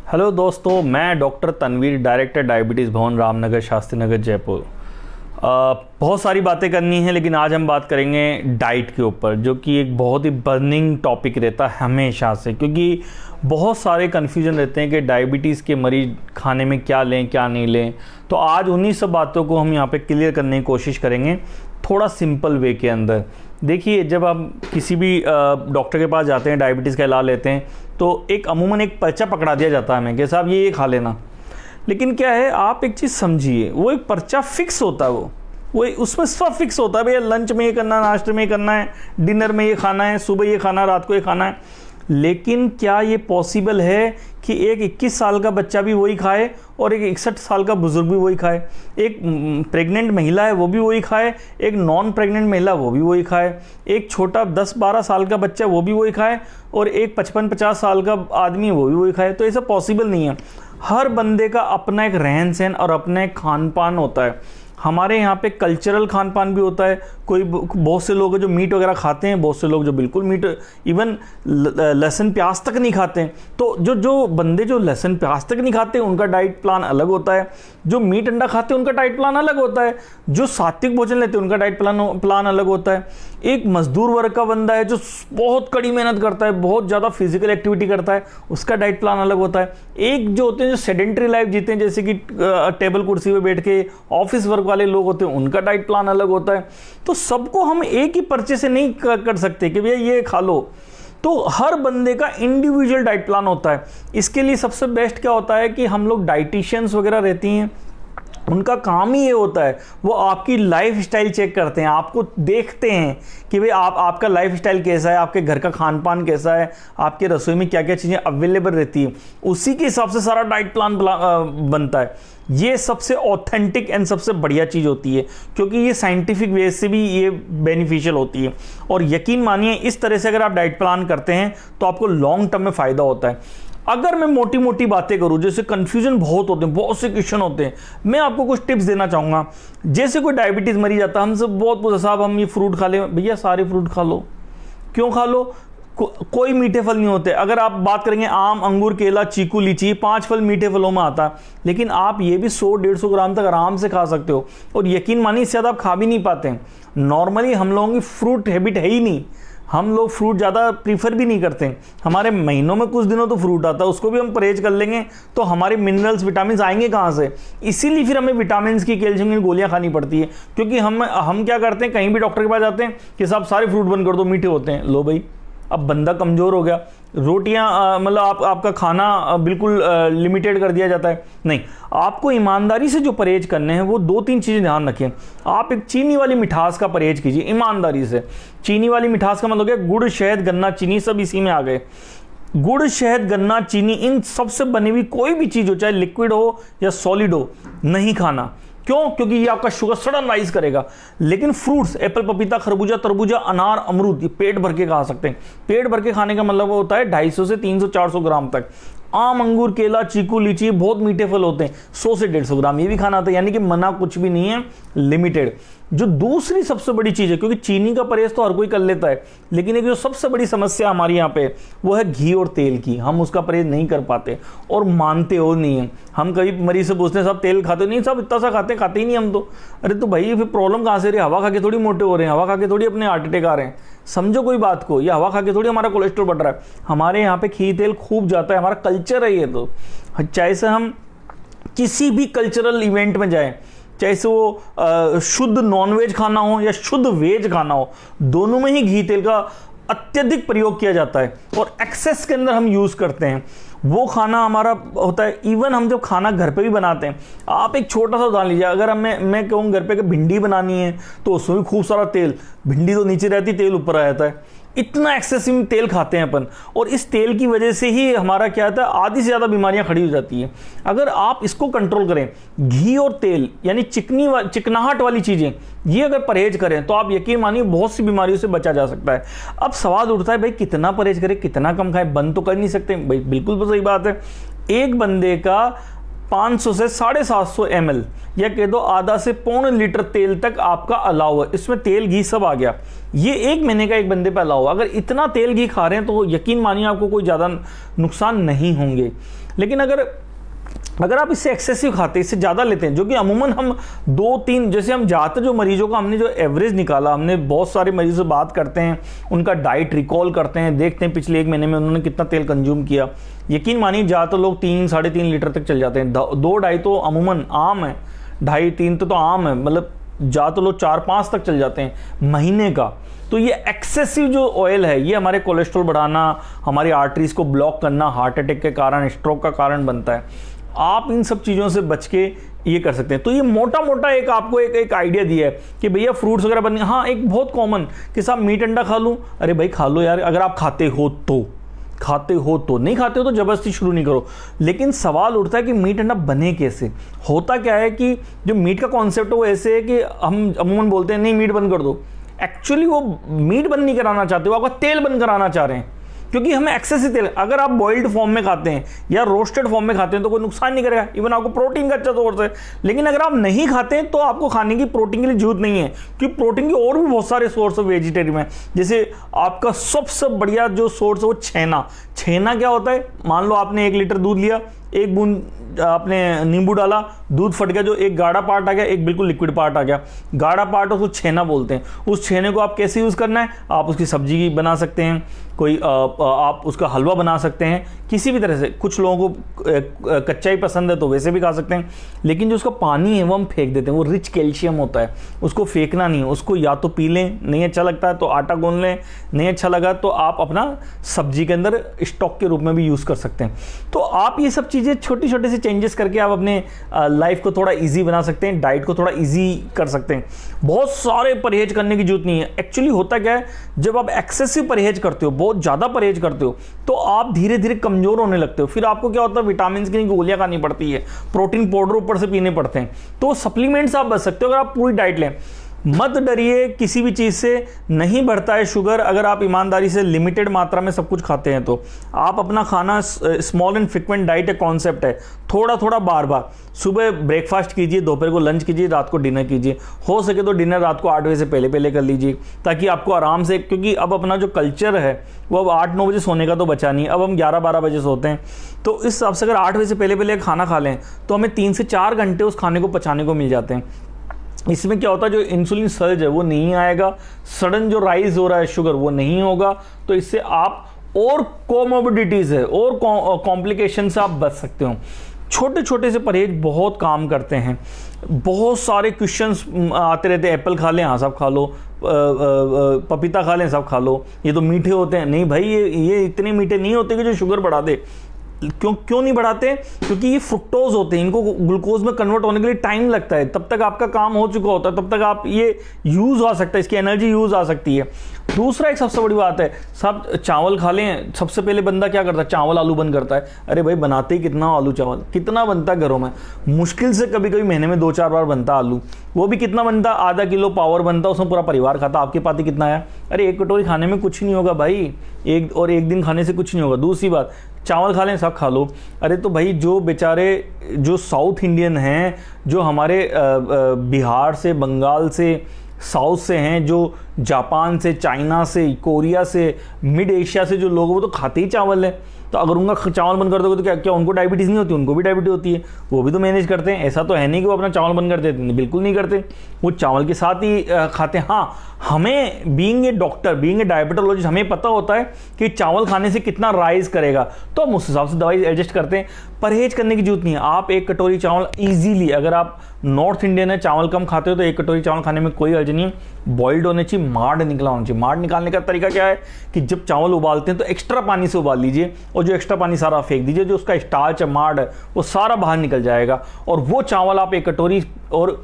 Hello दोस्तों, मैं doctor Tanveer, director diabetes भवन, रामनगर, शास्त्री नगर, जयपुर। बहुत सारी बातें करनी है, लेकिन आज हम बात करेंगे डाइट के ऊपर, जो कि एक बहुत ही बर्निंग टॉपिक रहता है हमेशा से, क्योंकि बहुत सारे कन्फ्यूजन रहते हैं कि डायबिटीज़ के मरीज खाने में क्या लें क्या नहीं लें। तो आज उन्हीं सब बातों को हम यहाँ पे क्लियर करने की कोशिश करेंगे थोड़ा सिंपल वे के अंदर। देखिए, जब आप किसी भी डॉक्टर के पास जाते हैं, डायबिटीज़ का इलाज लेते हैं, तो अमूमन एक पर्चा पकड़ा दिया जाता है हमें कि साहब ये खा लेना। लेकिन क्या है, आप एक चीज़ समझिए, वो एक पर्चा फिक्स होता है, वो उसमें सब फिक्स होता है। भैया लंच में ये करना है, नाश्ते में ये करना है, डिनर में ये खाना है, सुबह ये खाना है, रात को ये खाना है। लेकिन क्या ये पॉसिबल है कि एक 21 साल का बच्चा भी वही खाए और एक 61 साल का बुजुर्ग भी वही खाए, एक प्रेग्नेंट महिला है वो भी वही खाए, एक नॉन प्रेग्नेंट महिला वो भी वही खाए, एक छोटा 10-12 साल का बच्चा वो भी वही खाए और एक 55-50 साल का आदमी वो भी वही खाए? तो ऐसा पॉसिबल नहीं है। हर बंदे का अपना एक रहन सहन और अपना एक खान पान होता है। हमारे यहाँ पे कल्चरल खान पान भी होता है। बहुत से लोग हैं जो मीट वगैरह खाते हैं, बहुत से लोग जो बिल्कुल मीट, इवन लहसुन प्याज तक नहीं खाते हैं। तो जो बंदे जो लहसुन प्याज तक नहीं खाते उनका डाइट प्लान अलग होता है, जो मीट अंडा खाते हैं उनका डाइट प्लान अलग होता है, जो सात्विक भोजन लेते हैं उनका डाइट प्लान अलग होता है। एक मजदूर वर्ग का बंदा है जो बहुत कड़ी मेहनत करता है, बहुत ज़्यादा फिजिकल एक्टिविटी करता है, उसका डाइट प्लान अलग होता है। एक जो होते हैं जो सेडेंटरी लाइफ जीते हैं, जैसे कि टेबल कुर्सी पे बैठ के ऑफिस वर्क वाले लोग होते हैं, उनका डाइट प्लान अलग होता है। तो सबको हम एक ही पर्चे से नहीं कर सकते कि भैया ये खा लो। तो हर बंदे का इंडिविजुअल डाइट प्लान होता है। इसके लिए सबसे बेस्ट क्या होता है कि हम लोग डाइटिशियंस वगैरह रहती हैं, उनका काम ही ये होता है, वो आपकी लाइफ स्टाइल चेक करते हैं, आपको देखते हैं कि भाई आपका लाइफ स्टाइल कैसा है, आपके घर का खान पान कैसा है, आपके रसोई में क्या क्या चीज़ें अवेलेबल रहती है, उसी के हिसाब से सारा डाइट प्लान बनता है। ये सबसे ऑथेंटिक एंड सबसे बढ़िया चीज़ होती है, क्योंकि ये साइंटिफिक वे से भी ये बेनिफिशियल होती है। और यकीन मानिए, इस तरह से अगर आप डाइट प्लान करते हैं तो आपको लॉन्ग टर्म में फ़ायदा होता है। अगर मैं मोटी मोटी बातें करूं, जैसे कंफ्यूजन बहुत होते हैं, बहुत से क्वेश्चन होते हैं, मैं आपको कुछ टिप्स देना चाहूँगा। जैसे कोई डायबिटीज़ मरीज आता है, हमसे बहुत पूछा साहब हम ये फ्रूट खा लें। भैया सारे फ्रूट खा लो। क्यों खा लो? कोई मीठे फल नहीं होते। अगर आप बात करेंगे आम, अंगूर, केला, चीकू, लीची, 5 फल मीठे फलों में आता है, लेकिन आप ये भी 100-150 ग्राम तक आराम से खा सकते हो। और यकीन मानिए, इससे ज़्यादा आप खा भी नहीं पाते हैं। नॉर्मली हम लोगों की फ्रूट हैबिट है ही नहीं, हम लोग फ्रूट ज़्यादा प्रीफर भी नहीं करते। हमारे महीनों में कुछ दिनों तो फ्रूट आता है, उसको भी हम परहेज कर लेंगे तो हमारे मिनरल्स, विटामिन आएंगे कहाँ से? इसीलिए फिर हमें विटामिन की, कैल्शियम की गोलियां खानी पड़ती है। क्योंकि हम क्या करते हैं, कहीं भी डॉक्टर के पास जाते हैं कि साहब सारे फ्रूट बंद कर दो, मीठे होते हैं। लो भाई, अब बंदा कमज़ोर हो गया। रोटियां मतलब आपका खाना बिल्कुल लिमिटेड कर दिया जाता है। नहीं, आपको ईमानदारी से जो परहेज करने हैं वो 2-3 चीज़ें ध्यान रखें। आप एक चीनी वाली मिठास का परहेज कीजिए ईमानदारी से। चीनी वाली मिठास का मतलब क्या? गुड़, शहद, गन्ना, चीनी सब इसी में आ गए। गुड़, शहद, गन्ना, चीनी, इन सबसे बनी हुई कोई भी चीज़ हो, चाहे लिक्विड हो या सॉलिड हो, नहीं खाना। क्यों? क्योंकि ये आपका शुगर सडन राइज करेगा। लेकिन फ्रूट्स, एप्पल, पपीता, खरबूजा, तरबूजा, अनार, अमरूद, ये पेट भर के खा सकते हैं। पेट भर के खाने का मतलब होता है 250 से 300-400 ग्राम तक। आम, अंगूर, केला, चीकू, लीची बहुत मीठे फल होते हैं, 100 से 150 ग्राम ये भी खाना था। यानी कि मना कुछ भी नहीं है, लिमिटेड। जो दूसरी सबसे बड़ी चीज़ है, क्योंकि चीनी का परहेज तो हर कोई कर लेता है, लेकिन एक जो सबसे बड़ी समस्या हमारी यहाँ पे वो है घी और तेल की। हम उसका परहेज नहीं कर पाते और मानते हो नहीं है। हम कभी मरीज से पूछते हैं साहब तेल खाते हो? नहीं साहब, इतना सा खाते ही नहीं हम तो। अरे तो भाई फिर प्रॉब्लम कहाँ से रही? हवा खा के थोड़ी मोटे हो रहे हैं, हवा खा के थोड़ी अपने हार्ट अटैक आ रहे हैं। समझो कोई बात को, या हवा खा के थोड़ी हमारा कोलेस्ट्रॉल बढ़ रहा है। हमारे यहाँ पे घी तेल खूब जाता है, हमारा कल्चर है ये। तो चाहे से हम किसी भी कल्चरल इवेंट में जाएं, चाहे से वो शुद्ध नॉनवेज खाना हो या शुद्ध वेज खाना हो, दोनों में ही घी तेल का अत्यधिक प्रयोग किया जाता है और एक्सेस के अंदर हम यूज़ करते हैं। वो खाना हमारा होता है। इवन हम जब खाना घर पे भी बनाते हैं, आप एक छोटा सा उदाहरण लीजिए। अगर मैं कहूँ घर पे कि भिंडी बनानी है तो उसमें भी खूब सारा तेल, भिंडी तो नीचे रहती, तेल ऊपर आ जाता है। इतना एक्सेसिव तेल खाते हैं अपन, और इस तेल की वजह से ही हमारा क्या होता है, आधी से ज़्यादा बीमारियां खड़ी हो जाती हैं। अगर आप इसको कंट्रोल करें, घी और तेल यानी चिकनाहट वाली चीज़ें, ये अगर परहेज करें तो आप यकीन मानिए बहुत सी बीमारियों से बचा जा सकता है। अब सवाल उठता है भाई कितना परहेज करें, कितना कम खाएं? बंद तो कर नहीं सकते भाई, बिल्कुल तो सही बात है। एक बंदे का 500 से 750 ml या कह दो आधा से पौन लीटर तेल तक आपका अलाउ है। इसमें तेल घी सब आ गया। ये 1 महीने का एक बंदे पे अलाउ है। अगर इतना तेल घी खा रहे हैं तो यकीन मानिए आपको कोई ज़्यादा नुकसान नहीं होंगे। लेकिन अगर आप इससे एक्सेसिव खाते हैं, इससे ज़्यादा लेते हैं, जो कि अमूमन हम 2-3, जैसे हम ज़्यादातर जो मरीजों का हमने जो एवरेज निकाला, हमने बहुत सारे मरीजों से बात करते हैं, उनका डाइट रिकॉल करते हैं, देखते हैं पिछले 1 महीने में उन्होंने कितना तेल कंज्यूम किया। यकीन मानिए ज़्यादातर लोग 3-3.5 लीटर तक चल जाते हैं। 2-2.5 तो अमूमन आम है, 2.5-3 तो आम है, मतलब ज़्यादातर लोग 4-5 तक चल जाते हैं महीने का। तो ये एक्सेसिव जो ऑयल है ये हमारे कोलेस्ट्रॉल बढ़ाना, हमारी आर्टरीज को ब्लॉक करना, हार्ट अटैक के कारण, स्ट्रोक का कारण बनता है। आप इन सब चीज़ों से बच के ये कर सकते हैं। तो ये मोटा मोटा एक आपको एक आइडिया दिया है कि भैया फ्रूट्स वगैरह बनने। हाँ, एक बहुत कॉमन कि साहब मीट अंडा खा लूँ, अरे भाई खा लो यार, अगर आप खाते हो तो, नहीं खाते हो तो जबरदस्ती शुरू नहीं करो। लेकिन सवाल उठता है कि मीट अंडा बने कैसे। होता क्या है कि जो मीट का कॉन्सेप्ट है वो ऐसे है कि हम अमूमन बोलते हैं नहीं मीट बंद कर दो। एक्चुअली वो मीट बंद नहीं कराना चाहते, वो आपका तेल बंद कराना चाह रहे हैं, क्योंकि हमें एक्सेसिव तेल, अगर आप बॉइल्ड फॉर्म में खाते हैं या रोस्टेड फॉर्म में खाते हैं तो कोई नुकसान नहीं करेगा, इवन आपको प्रोटीन का अच्छा सोर्स है। लेकिन अगर आप नहीं खाते हैं तो आपको खाने की प्रोटीन के लिए जरूरत नहीं है, क्योंकि प्रोटीन के और भी बहुत सारे सोर्स है वेजिटेरियन में। जैसे आपका सबसे बढ़िया जो सोर्स है वो छेना क्या होता है, मान लो आपने 1 लीटर दूध लिया, 1 बूंद आपने नींबू डाला, दूध फट गया, जो एक गाढ़ा पार्ट आ गया, एक बिल्कुल लिक्विड पार्ट आ गया। गाढ़ा पार्ट उसको छेना बोलते हैं। उस छेने को आप कैसे यूज़ करना है, आप उसकी सब्जी बना सकते हैं, कोई आप उसका हलवा बना सकते हैं, किसी भी तरह से। कुछ लोगों को कच्चा ही पसंद है तो वैसे भी खा सकते हैं। लेकिन जो उसका पानी है वो हम फेंक देते हैं, वो रिच कैल्शियम होता है, उसको फेंकना नहीं है। उसको या तो पी लें, नहीं अच्छा लगता है तो आटा गूंद लें, नहीं अच्छा लगा तो आप अपना सब्जी के अंदर स्टॉक के रूप में भी यूज़ कर सकते हैं। तो आप ये सब चीज़ें छोटी छोटी सी चेंजेस करके आप अपने लाइफ को थोड़ा ईजी बना सकते हैं, डाइट को थोड़ा ईजी कर सकते हैं। बहुत सारे परहेज करने की जरूरत नहीं है। एक्चुअली होता क्या है, जब आप एक्सेसिव परहेज करते हो, बहुत ज़्यादा परहेज करते हो, तो आप धीरे धीरे कमज़ोर होने लगते हो। फिर आपको क्या होता है, विटामिन की गोलियां खानी पड़ती है, प्रोटीन पाउडर ऊपर से पीने पड़ते हैं। तो सप्लीमेंट्स आप बच सकते हो अगर आप पूरी डाइट लें। मत डरिए किसी भी चीज़ से, नहीं बढ़ता है शुगर अगर आप ईमानदारी से लिमिटेड मात्रा में सब कुछ खाते हैं तो। आप अपना खाना, स्मॉल एंड फ्रिक्वेंट डाइट एक कॉन्सेप्ट है, थोड़ा थोड़ा बार बार। सुबह ब्रेकफास्ट कीजिए, दोपहर को लंच कीजिए, रात को डिनर कीजिए। हो सके तो डिनर रात को 8 बजे से पहले कर लीजिए, ताकि आपको आराम से, क्योंकि अब अपना जो कल्चर है वो अब 8-9 बजे सोने का तो बचा नहीं, अब हम 11-12 बजे सोते हैं। तो इस हिसाब से अगर 8 बजे से पहले खाना खा लें तो हमें 3 से 4 घंटे उस खाने को पचाने को मिल जाते हैं। इसमें क्या होता है, जो इंसुलिन सर्ज है वो नहीं आएगा, सडन जो राइज हो रहा है शुगर वो नहीं होगा। तो इससे आप और कोमोबिडिटीज़ है और कॉम्प्लिकेशन से आप बच सकते हो। छोटे छोटे से परहेज बहुत काम करते हैं। बहुत सारे क्वेश्चंस आते रहते हैं, एप्पल खा लें, हाँ सब खा लो, पपीता खा लें, सब खा लो, ये तो मीठे होते हैं। नहीं भाई, ये इतने मीठे नहीं होते कि जो शुगर बढ़ा दे। क्यों नहीं बढ़ाते, क्योंकि ये फ्रुक्टोज होते हैं, इनको ग्लूकोज में कन्वर्ट होने के लिए टाइम लगता है। तब तक आपका काम हो चुका होता है, तब तक आप ये यूज़ आ सकता है, इसकी एनर्जी यूज़ आ सकती है। दूसरा एक सबसे बड़ी बात है, सब चावल खा लें। सबसे पहले बंदा क्या करता है, चावल आलू बंद करता है। अरे भाई, बनाते ही कितना आलू चावल, कितना बनता है घरों में, मुश्किल से कभी कभी महीने में 2-4 बार बनता आलू। वो भी कितना बनता, आधा किलो पावर बनता, उसमें पूरा परिवार खाता। आपके पाती कितना आया? अरे 1 कटोरी खाने में कुछ नहीं होगा भाई, एक दिन खाने से कुछ नहीं होगा। दूसरी बात, चावल खा लें, सब खा लो। अरे तो भाई, जो बेचारे जो साउथ इंडियन हैं, जो हमारे बिहार से, बंगाल से, साउथ से हैं, जो जापान से, चाइना से, कोरिया से, मिड एशिया से जो लोग, वो तो खाते ही चावल है। तो अगर उनका चावल बंद कर दोगे तो क्या उनको डायबिटीज़ नहीं होती? उनको भी डायबिटीज़ होती है, वो भी तो मैनेज करते हैं। ऐसा तो है नहीं कि वो अपना चावल बंद कर देते हैं, बिल्कुल नहीं करते, वो चावल के साथ ही खाते हैं। हाँ, हमें being a doctor, being a diabetologist, हमें पता होता है कि चावल खाने से कितना राइज करेगा, तो हम उस हिसाब से दवाई एडजस्ट करते हैं। परहेज करने की जरूरत नहीं है। आप 1 कटोरी चावल ईजीली, अगर आप नॉर्थ इंडियन है, चावल कम खाते हो, तो 1 कटोरी चावल खाने में कोई अर्ज नहीं। बॉइल्ड होने चाहिए, माड़ निकला होना चाहिए। माड़ निकालने का तरीका क्या है कि जब चावल उबालते हैं तो एक्स्ट्रा पानी से उबाल लीजिए, और जो एक्स्ट्रा पानी सारा फेंक दीजिए, जो उसका स्टार्च है, माड़ है, वो सारा बाहर निकल जाएगा। और वो चावल आप 1 कटोरी, और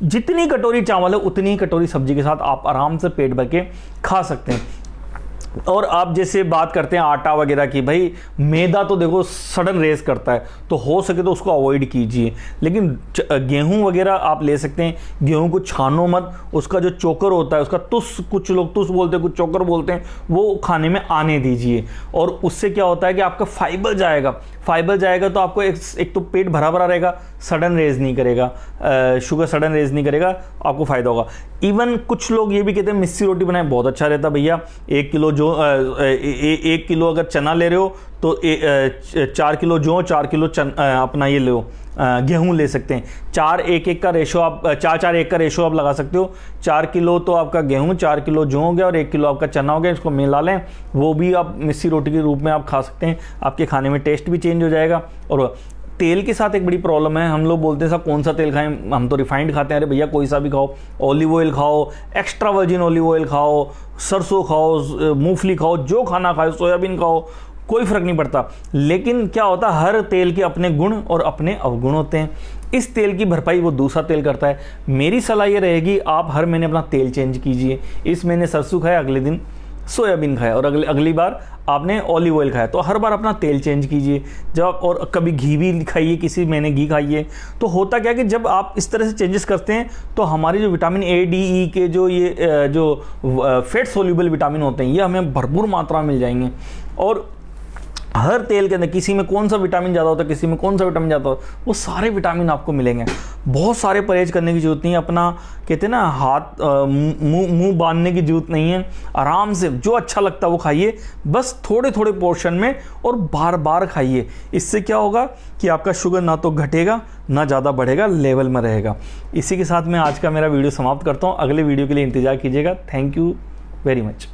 जितनी कटोरी चावल है उतनी ही कटोरी सब्जी के साथ आप आराम से पेट भर के खा सकते हैं। और आप जैसे बात करते हैं आटा वगैरह की, भाई मैदा तो देखो सडन रेस करता है, तो हो सके तो उसको अवॉइड कीजिए। लेकिन गेहूं वगैरह आप ले सकते हैं, गेहूं को छानो मत, उसका जो चोकर होता है, उसका तुस, कुछ लोग तुस बोलते हैं, कुछ चोकर बोलते हैं, वो खाने में आने दीजिए। और उससे क्या होता है कि आपका फाइबर जाएगा, फाइबर जाएगा तो आपको एक तो पेट भरा भरा रहेगा, सडन रेज नहीं करेगा, शुगर सडन रेज नहीं करेगा, आपको फायदा होगा। इवन कुछ लोग ये भी कहते हैं मिस्सी रोटी बनाए बहुत अच्छा रहता भैया, 1 किलो जो 1 किलो अगर चना ले रहे हो तो 4 किलो जौ, 4 किलो अपना ये लो गेहूं ले सकते हैं। 4-1-1 का रेशो आप 4-4-1 का रेशो आप लगा सकते हो। 4 किलो तो आपका गेहूं, 4 किलो जौ हो गया और 1 किलो आपका चना हो गया, इसको मिला लें, वो भी आप मिस्सी रोटी के रूप में आप खा सकते हैं। आपके खाने में टेस्ट भी चेंज हो जाएगा। और तेल के साथ एक बड़ी प्रॉब्लम है, हम लोग बोलते हैं साहब कौन सा तेल खाएं, हम तो रिफाइंड खाते हैं। अरे भैया कोई सा भी खाओ, ऑलिव ऑयल खाओ, एक्स्ट्रा वर्जिन ऑलिव ऑयल खाओ, सरसों खाओ, मूंगफली खाओ, जो खाना खाओ, सोयाबीन खाओ, कोई फ़र्क नहीं पड़ता। लेकिन क्या होता है, हर तेल के अपने गुण और अपने अवगुण होते हैं। इस तेल की भरपाई वो दूसरा तेल करता है। मेरी सलाह ये रहेगी, आप हर महीने अपना तेल चेंज कीजिए। इस महीने सरसों खाया, अगले दिन सोयाबीन खाया, और अगली बार आपने ऑलिव ऑयल खाया, तो हर बार अपना तेल चेंज कीजिए। जब और कभी घी भी खाइए, किसी महीने घी खाइए। तो होता क्या कि जब आप इस तरह से चेंजेस करते हैं तो हमारे जो विटामिन ए, डी, ई के जो ये जो फैट सोल्यूबल विटामिन होते हैं, ये हमें भरपूर मात्रा में मिल जाएंगे। और हर तेल के अंदर किसी में कौन सा विटामिन ज़्यादा होता है, किसी में कौन सा विटामिन ज़्यादा होता है, वो सारे विटामिन आपको मिलेंगे। बहुत सारे परहेज करने की जरूरत नहीं है, अपना कहते हैं ना हाथ मुंह बांधने की जरूरत नहीं है। आराम से जो अच्छा लगता है वो खाइए, बस थोड़े थोड़े पोर्शन में और बार बार खाइए। इससे क्या होगा कि आपका शुगर ना तो घटेगा ना ज़्यादा बढ़ेगा, लेवल में रहेगा। इसी के साथ मैं आज का मेरा वीडियो समाप्त करता हूँ। अगले वीडियो के लिए इंतज़ार कीजिएगा। Thank you very much.